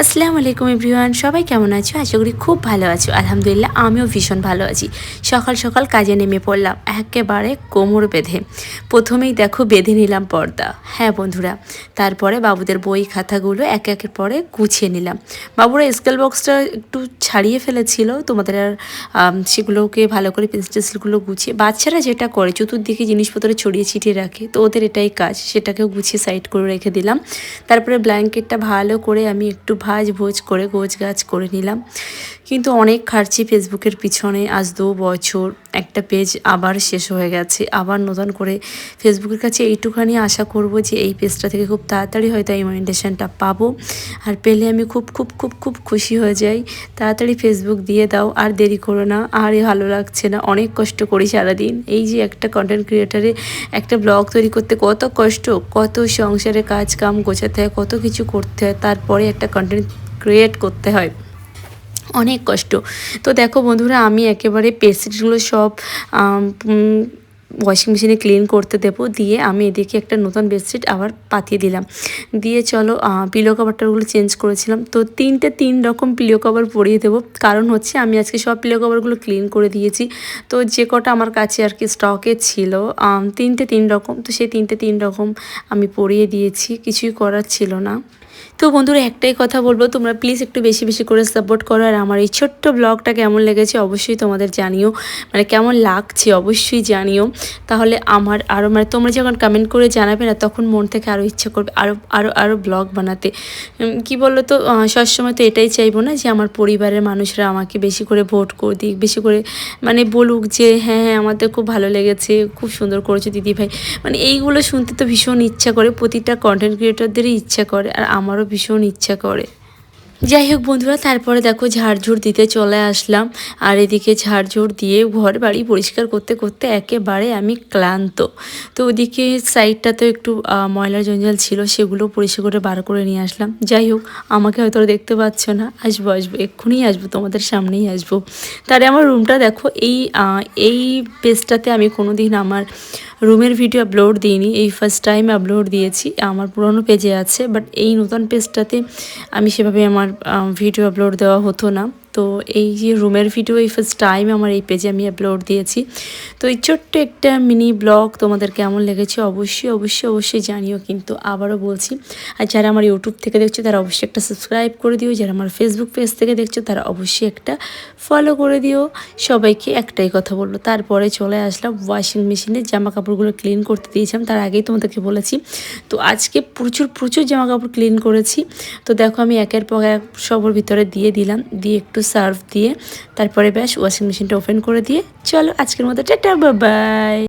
আসসালামু আলাইকুম এভরিওয়ান, সবাই কেমন আছো? আশা করি খুব ভালো আছো। আলহামদুলিল্লাহ আমিও ভীষণ ভালো আছি। সকাল সকাল কাজে নেমে পড়লাম একেবারে কোমর বেঁধে। প্রথমেই দেখো বেঁধে নিলাম পর্দা। হ্যাঁ বন্ধুরা, তারপরে বাবুদের বই খাতাগুলো একে একের পরে গুছিয়ে নিলাম। বাবুরা স্কেল বক্সটা একটু ছাড়িয়ে ফেলেছিল, তোমাদের আর সেগুলোকে ভালো করে পেন্সিলগুলো গুছিয়ে, বাচ্চারা যেটা করে চতুর্দিকে জিনিসপত্র ছড়িয়ে ছিটিয়ে রাখে, তো ওদের এটাই কাজ, সেটাকেও গুছিয়ে সাইড করে রেখে দিলাম। তারপরে ব্ল্যাঙ্কেটটা ভালো করে আমি একটু ভোজ করে গোছগাছ করে নিলাম। কিন্তু অনেক খাটছি ফেসবুকের পিছনে, আজ 2 বছর একটা পেজ আবার শেষ হয়ে গেছে। আবার নতুন করে ফেসবুকের কাছে এইটুখানি আশা করব যে এই পেজটা থেকে খুব তাড়াতাড়ি হয়তো এই মনিটাইজেশনটা পাবো, আর পেলে আমি খুব খুব খুব খুব খুশি হয়ে যাই। তাড়াতাড়ি ফেসবুক দিয়ে দাও, আর দেরি করো না, আর ভালো লাগছে না, অনেক কষ্ট করি সারাদিন। এই যে একটা কন্টেন্ট ক্রিয়েটারে একটা ব্লগ তৈরি করতে কত কষ্ট, কত সংসারে কাজ কাম গোছাতে হয়, কত কিছু করতে হয়, তারপরে একটা কন্টেন্ট ক্রিয়েট করতে হয়, অনেক কষ্ট। তো দেখো বন্ধুরা, আমি একেবারে পেস্টগুলো সব ওয়াশিং মেশিনে ক্লিন করতে দেবো, দিয়ে আমি এদিকে একটা নতুন বেডশিট আবার পাতিয়ে দিলাম। দিয়ে চলো পিলো কভারটাগুলো চেঞ্জ করেছিলাম, তো 3 রকম পিলো কভার পরিয়ে দেবো। কারণ হচ্ছে আমি আজকে সব পিলো কভারগুলো ক্লিন করে দিয়েছি, তো যে কটা আমার কাছে আর কি স্টকে ছিল 3 রকম, তো সেই 3 রকম আমি পরিয়ে দিয়েছি, কিছুই করার ছিল না। তো বন্ধুরা, একটাই কথা বলবো, তোমরা প্লিজ একটু বেশি বেশি করে সাপোর্ট করো, আর আমার এই ছোট্ট ব্লগটা কেমন লেগেছে অবশ্যই তোমাদের জানিও, মানে কেমন লাগছে অবশ্যই জানিও। তাহলে আমার আরও, মানে তোমরা যখন কমেন্ট করে জানাবে না, তখন মন থেকে আরও ইচ্ছা করবে আরও আরও আরও ব্লগ বানাতে। কি বলো তো, সবসময় তো এটাই চাইবো না যে আমার পরিবারের মানুষরা আমাকে বেশি করে ভোট করে দিক, বেশি করে মানে বলুক যে হ্যাঁ হ্যাঁ আমাদের খুব ভালো লেগেছে, খুব সুন্দর করেছো দিদিভাই। মানে এইগুলো শুনতে তো ভীষণ ইচ্ছা করে, প্রতিটা কন্টেন্ট ক্রিয়েটরদেরই ইচ্ছা করে, আর আমারও ভীষণ ইচ্ছা করে। যাই হোক বন্ধুরা, তারপরে দেখো ঝাড়ঝুড় দিতে চলে আসলাম, আর এদিকে ঝাড়ঝুড় দিয়ে ঘর বাড়ি পরিষ্কার করতে করতে একেবারে আমি ক্লান্ত। তো ওদিকে সাইডটাতে একটু ময়লার জঞ্জাল ছিল, সেগুলো পরিষ্কার করে বার করে নিয়ে আসলাম। যাই হোক, আমাকে হয়তো দেখতে পাচ্ছ না, আসবো এক্ষুনি আসবো, তোমাদের সামনেই আসবো। তারে আমার রুমটা দেখো, এই পেজটাতে আমি কোনো দিন আমার রুমের ভিডিও আপলোড দিইনি, এই ফার্স্ট টাইম আপলোড দিয়েছি। আমার পুরনো পেজে আছে, বাট এই নতুন পেজটাতে আমি সেভাবে আমার ভিডিও আপলোড দেওয়া হতো না। তো এই যে রুমের ভিডিও এই ফার্স্ট টাইম আমার এই পেজে আমি আপলোড দিয়েছি। তো এই ছোট্ট একটা মিনি ব্লগ তোমাদের কেমন লেগেছে অবশ্যই অবশ্যই অবশ্যই জানিও। কিন্তু আবারও বলছি, আর যারা আমার ইউটিউব থেকে দেখছো তারা অবশ্যই একটা সাবস্ক্রাইব করে দিও, যারা আমার ফেসবুক পেজ থেকে দেখছো তারা অবশ্যই একটা ফলো করে দিও। সবাইকে একটাই কথা বললো। তারপরে চলে আসলাম ওয়াশিং মেশিনে, জামা কাপড়গুলো ক্লিন করতে দিয়েছিলাম, তার আগেই তোমাদেরকে বলেছি। তো আজকে প্রচুর প্রচুর জামা কাপড় ক্লিন করেছি। তো দেখো আমি একের পর এক সবর ভিতরে দিয়ে দিলাম, দিয়ে একটু সার্ফ দিয়ে তারপরে ব্যাস ওয়াশিং মেশিনটা ওপেন করে দিয়ে চলো আজকের মতো টাটা বাই বাই।